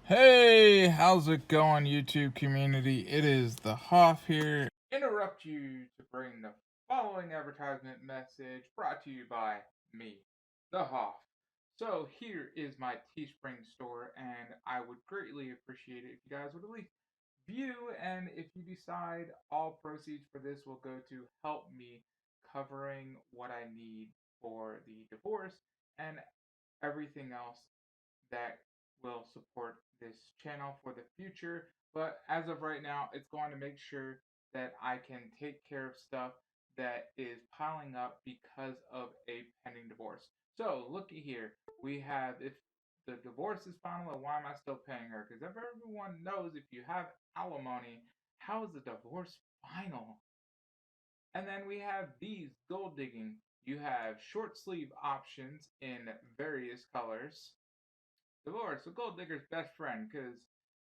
Hey, how's it going, YouTube community? It is the Hoff here. Interrupt you to bring the following advertisement message brought to you by me, the Hoff. So here is my Teespring store, and I would greatly appreciate it if you guys would at least view. And if you decide, all proceeds for this will go to help me covering what I need for the divorce and everything else that will support this channel for the future. But as of right now, it's going to make sure that I can take care of stuff that is piling up because of a pending divorce. So, looky here. We have, if the divorce is final, why am I still paying her? Because everyone knows, if you have alimony, how is the divorce final? And then we have these gold digging. You have short sleeve options in various colors. Divorce, a gold digger's best friend, because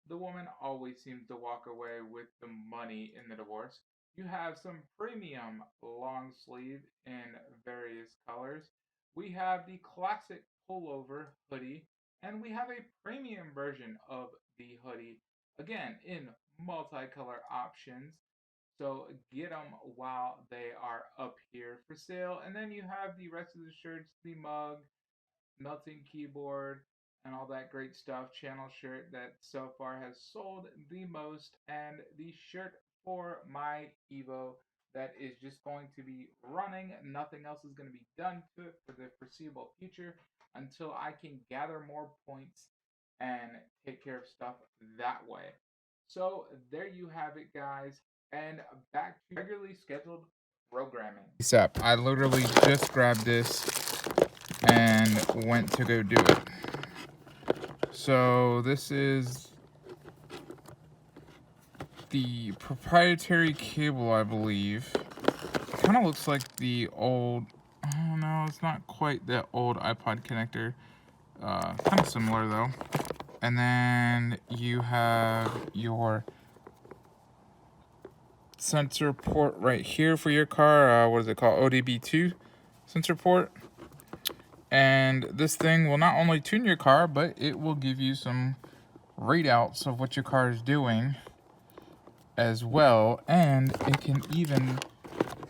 the woman always seems to walk away with the money in the divorce. You have some premium long sleeve in various colors. We have the classic pullover hoodie, and we have a premium version of the hoodie, again in multicolor options. So get them while they are up here for sale. And then you have the rest of the shirts, the mug, melting keyboard, and all that great stuff. Channel shirt that so far has sold the most, and the shirt for my Evo that is just going to be running. Nothing else is going to be done to it for the foreseeable future until I can gather more points and take care of stuff that way. So there you have it, guys, and back to regularly scheduled programming. I literally just grabbed this and went to go do it. So this is the proprietary cable, I believe. It kind of looks like the old, oh no, it's not quite that old iPod connector. Kind of similar though. And then you have your sensor port right here for your car. What is it called? ODB2 sensor port. And this thing will not only tune your car, but it will give you some readouts of what your car is doing as well. And it can even,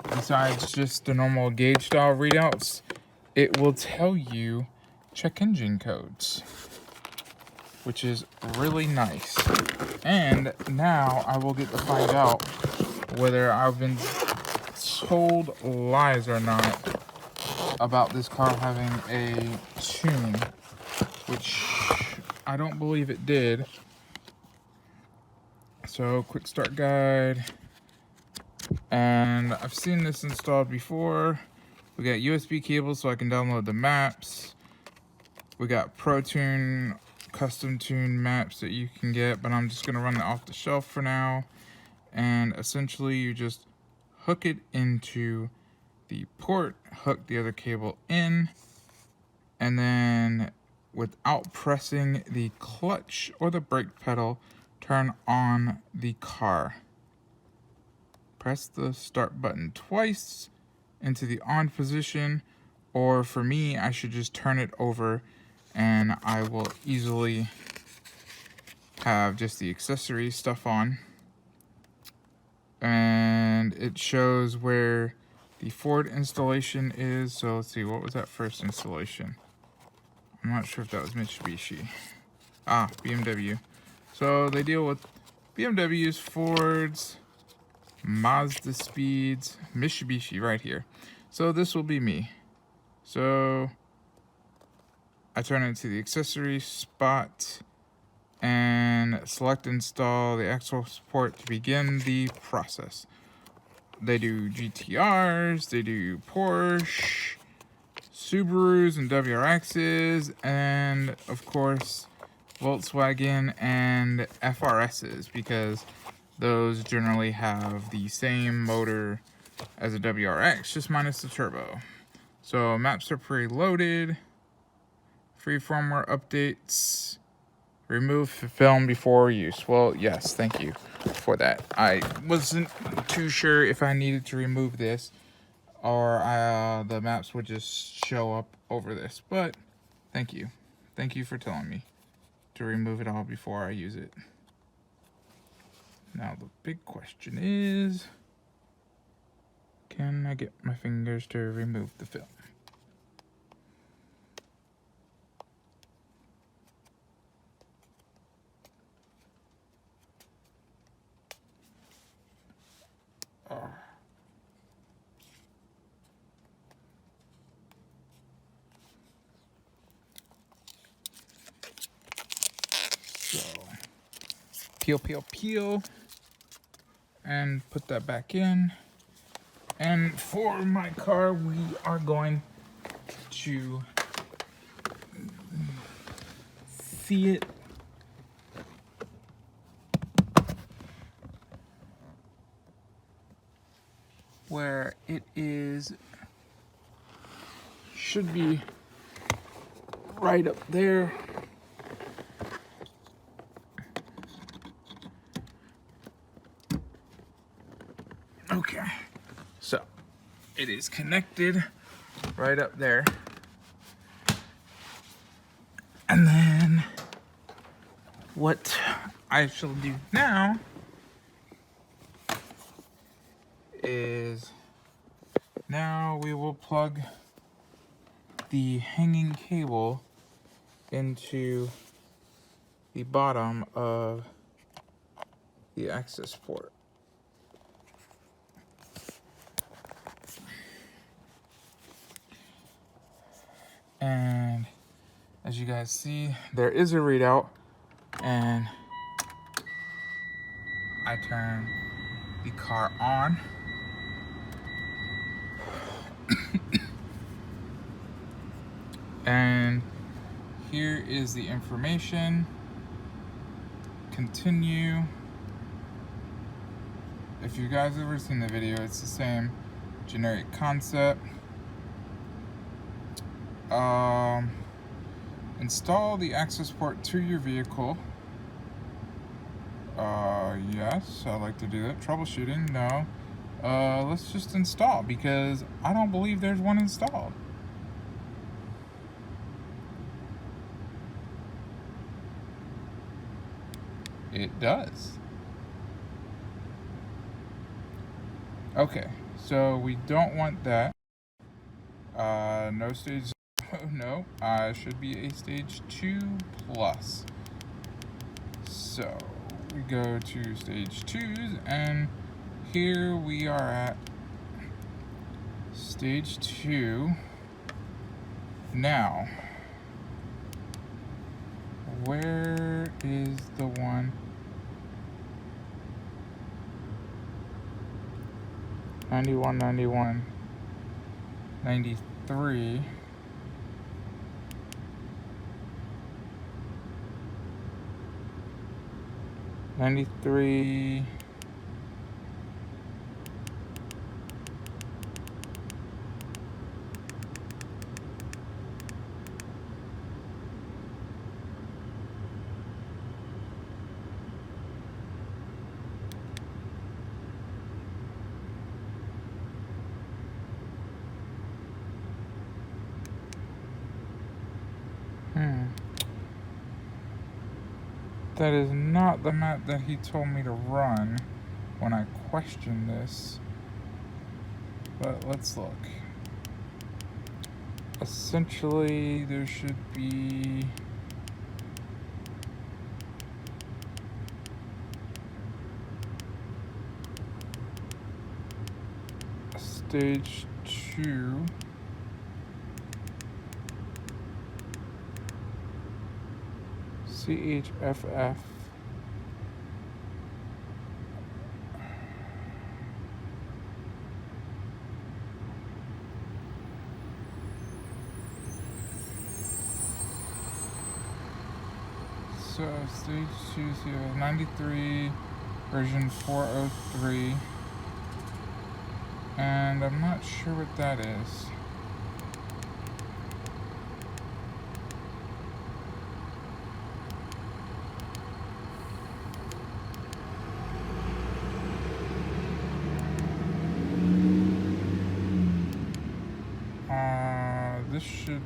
besides just the normal gauge style readouts, it will tell you check engine codes, which is really nice. And now I will get to find out whether I've been told lies or not about this car having a tune, which I don't believe it did. So, quick start guide. And I've seen this installed before. We got USB cables so I can download the maps. We got ProTune, custom tune maps that you can get, but I'm just going to run it off the shelf for now. And essentially you just hook it into the port, hook the other cable in, and then without pressing the clutch or the brake pedal, turn on the car. Press the start button twice into the on position, or for me, I should just turn it over and I will easily have just the accessory stuff on. And it shows where the Ford installation is. So let's see, what was that first installation? I'm not sure if that was Mitsubishi. BMW. So they deal with BMWs, Fords, Mazda speeds, Mitsubishi right here. So this will be me. So I turn it to the accessory spot and select install the axle support to begin the process. They do GTRs, they do Porsche, Subarus and WRXs, and of course Volkswagen and FRSs, because those generally have the same motor as a WRX, just minus the turbo. So maps are preloaded, free firmware updates, remove film before use. Well, yes, thank you for that. I wasn't too sure if I needed to remove this or the maps would just show up over this, but thank you. Thank you for telling me. to remove it all before I use it. Now the big question is, can I get my fingers to remove the film? So, peel, peel, peel, and put that back in. And for my car, we are going to see it where it is, should be right up there. Okay, so it is connected right up there. And then what I shall do now is now we will plug the hanging cable into the bottom of the access port. And as you guys see, there is a readout, and I turn the car on. And here is the information. Continue. If you guys have ever seen the video, it's the same generic concept. Install the access port to your vehicle. Yes, I like to do that. Troubleshooting, no. Let's just install, because I don't believe there's one installed. It does. Okay, so we don't want that. No stage, no, should be a stage 2 plus. So we go to stage 2s, and here we are at stage 2. Now, where is the one? 91, 91, 93. 93. That is not the map that he told me to run when I questioned this. But let's look. Essentially, there should be a stage 2. CHFF. So stage 2 is here, 93, version 403. And I'm not sure what that is. This should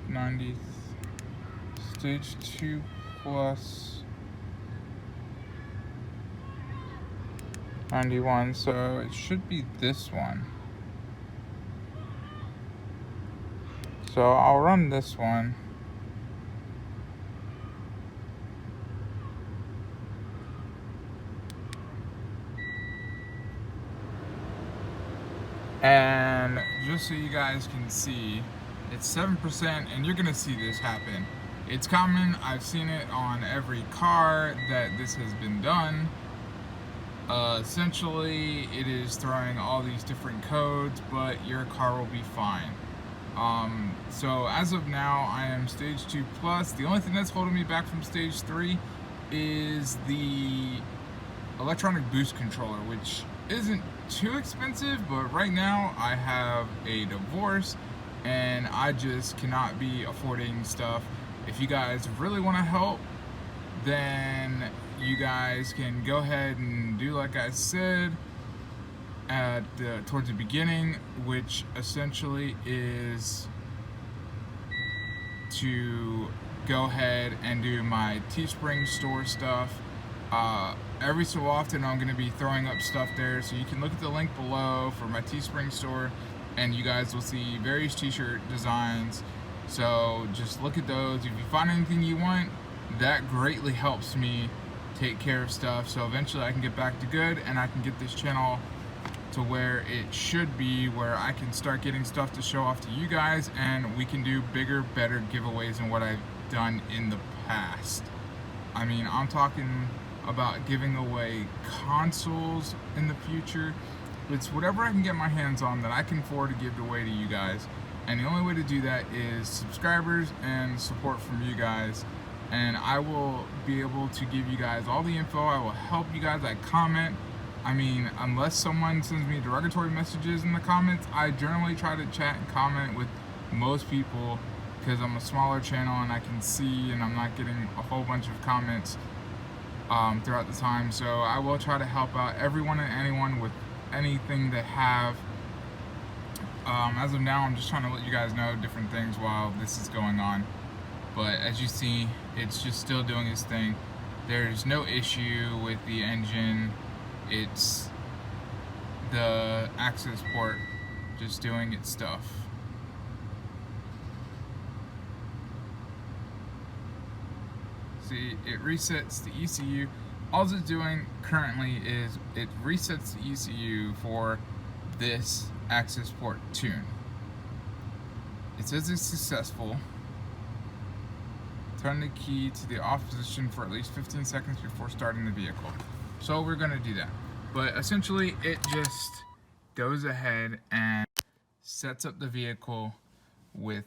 90 Stage 2 plus 91, so it should be this one. So I'll run this one. And just so you guys can see, it's 7%, and you're gonna see this happen. It's common, I've seen it on every car that this has been done. Essentially, it is throwing all these different codes, but your car will be fine. So as of now, I am stage 2 plus. The only thing that's holding me back from stage 3 is the electronic boost controller, which isn't too expensive, but right now I have a divorce and I just cannot be affording stuff. If you guys really want to help, then you guys can go ahead and do like I said at towards the beginning, which essentially is to go ahead and do my Teespring store stuff. Every so often I'm going to be throwing up stuff there, so you can look at the link below for my Teespring store and you guys will see various t-shirt designs. So just look at those. If you find anything you want, that greatly helps me take care of stuff, so eventually I can get back to good and I can get this channel to where it should be, where I can start getting stuff to show off to you guys and we can do bigger, better giveaways than what I've done in the past. I mean, I'm talking about giving away consoles in the future. It's whatever I can get my hands on that I can afford to give away to you guys, and the only way to do that is subscribers and support from you guys. And I will be able to give you guys all the info. I will help you guys. I comment. I mean, unless someone sends me derogatory messages in the comments, I generally try to chat and comment with most people because I'm a smaller channel and I can see and I'm not getting a whole bunch of comments throughout the time. So I will try to help out everyone and anyone with anything they have. As of now, I'm just trying to let you guys know different things while this is going on. But as you see, it's just still doing its thing. There's no issue with the engine. It's the Accessport just doing its stuff. See, it resets the ECU. All it's doing currently is it resets the ECU for this Accessport tune. It says it's successful. Turn the key to the off position for at least 15 seconds before starting the vehicle. So we're gonna do that. But essentially it just goes ahead and sets up the vehicle with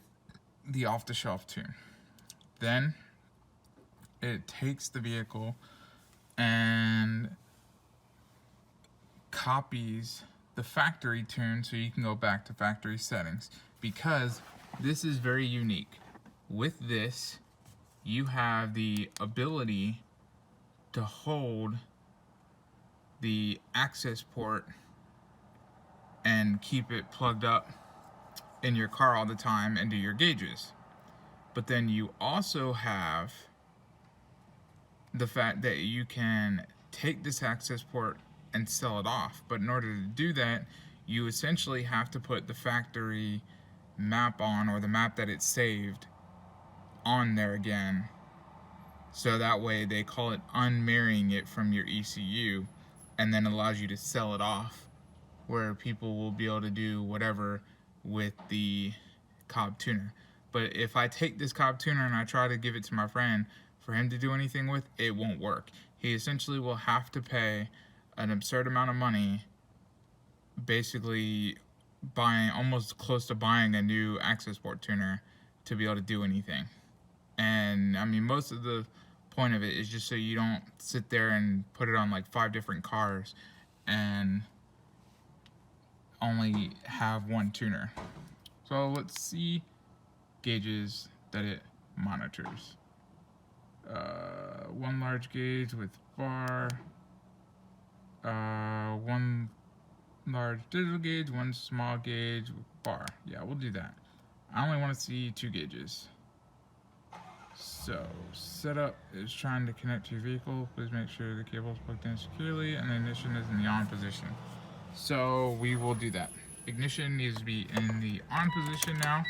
the off-the-shelf tune. Then it takes the vehicle and copies the factory tune so you can go back to factory settings, because this is very unique. With this, you have the ability to hold the Accessport and keep it plugged up in your car all the time and do your gauges. But then you also have the fact that you can take this Accessport and sell it off. But in order to do that, you essentially have to put the factory map on, or the map that it's saved on there again, so that way they call it unmarrying it from your ECU, and then allows you to sell it off, where people will be able to do whatever with the Cobb tuner. But if I take this Cobb tuner and I try to give it to my friend for him to do anything with, it won't work. He essentially will have to pay an absurd amount of money, basically buying, almost close to buying a new Accessport tuner to be able to do anything. And I mean, most of the point of it is just so you don't sit there and put it on like 5 different cars and only have one tuner. So let's see gauges that it monitors. 1 large gauge with bar, 1 large digital gauge, 1 small gauge with bar. Yeah, we'll do that. I only want to see 2 gauges. So, setup is trying to connect to your vehicle. Please make sure the cable is plugged in securely and the ignition is in the on position. So, we will do that. Ignition needs to be in the on position now.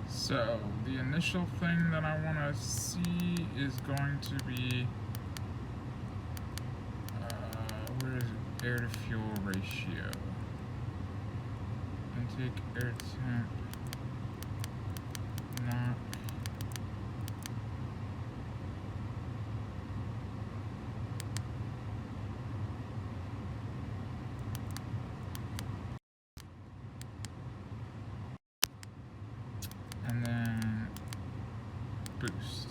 So, the initial thing that I want to see is going to be, where is it? Air to fuel ratio. Intake air temp, knock. And then boost.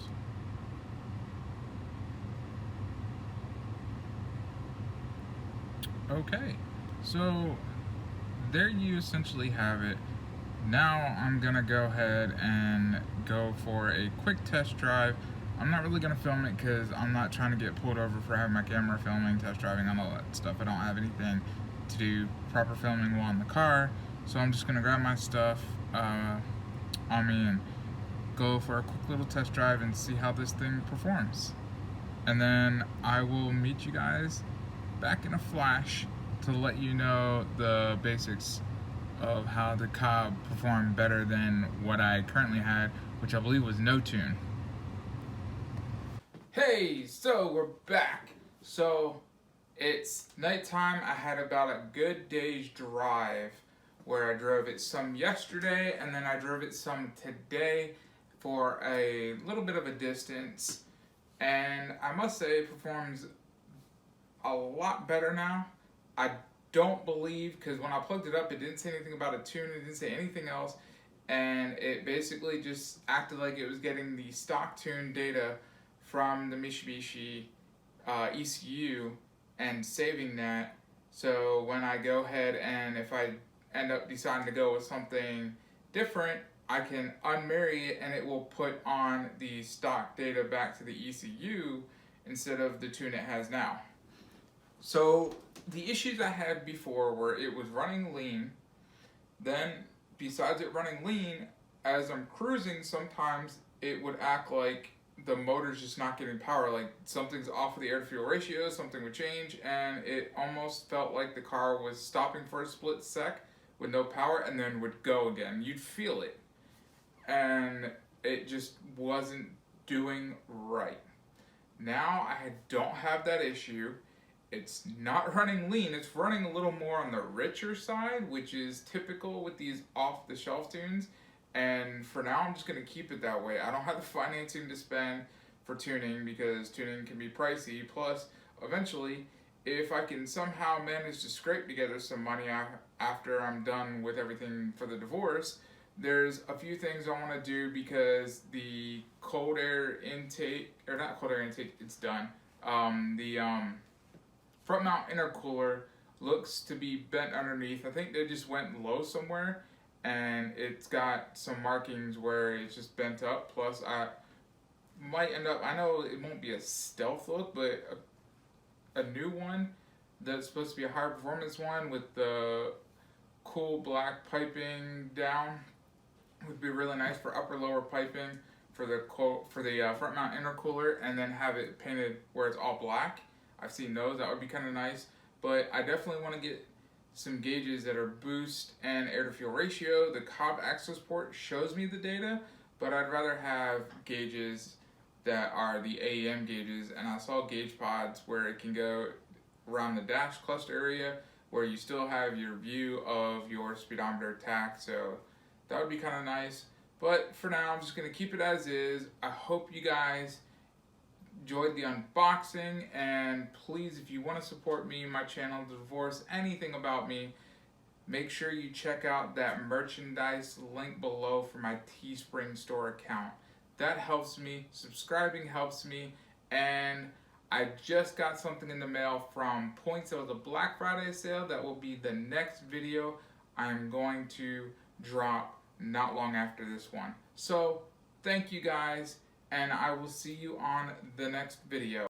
Okay, so there you essentially have it. Now I'm gonna go ahead and go for a quick test drive. I'm not really gonna film it because I'm not trying to get pulled over for having my camera filming, test driving, and all that stuff. I don't have anything to do proper filming while in the car, so I'm just gonna grab my stuff on me and go for a quick little test drive and see how this thing performs. And then I will meet you guys back in a flash to let you know the basics of how the Cobb performed better than what I currently had, which I believe was no tune. Hey, so we're back. So it's nighttime. I had about a good day's drive where I drove it some yesterday and then I drove it some today for a little bit of a distance. And I must say it performs a lot better now. I don't believe, because when I plugged it up, it didn't say anything about a tune, it didn't say anything else, and it basically just acted like it was getting the stock tune data from the Mitsubishi ECU and saving that. So when I go ahead and if I end up deciding to go with something different, I can unmarry it and it will put on the stock data back to the ECU instead of the tune it has now. So the issues I had before were it was running lean. Then besides it running lean, as I'm cruising, sometimes it would act like the motor's just not getting power, like something's off of the air to fuel ratio, something would change, and it almost felt like the car was stopping for a split sec with no power and then would go again. You'd feel it. And it just wasn't doing right. Now I don't have that issue. It's not running lean, it's running a little more on the richer side, which is typical with these off-the-shelf tunes. And for now, I'm just going to keep it that way. I don't have the financing to spend for tuning because tuning can be pricey. Plus, eventually, if I can somehow manage to scrape together some money after I'm done with everything for the divorce, there's a few things I want to do because the cold air intake, or not cold air intake, it's done. The front mount intercooler looks to be bent underneath. I think they just went low somewhere and it's got some markings where it's just bent up. Plus I might end up, I know it won't be a stealth look, but a new one that's supposed to be a higher performance one with the cool black piping down would be really nice for upper lower piping for the front mount intercooler, and then have it painted where it's all black. I've seen those, that would be kind of nice, but I definitely want to get some gauges that are boost and air to fuel ratio. The Cobb Accessport shows me the data, but I'd rather have gauges that are the AEM gauges, and I saw gauge pods where it can go around the dash cluster area where you still have your view of your speedometer tach, so that would be kind of nice. But for now, I'm just going to keep it as is. I hope you guys enjoyed the unboxing, and please, if you want to support me, my channel, divorce, anything about me, make sure you check out that merchandise link below for my Teespring store account. That helps me, subscribing helps me, and I just got something in the mail from Points. It was a Black Friday sale. That will be the next video I am going to drop not long after this one. So thank you guys, and I will see you on the next video.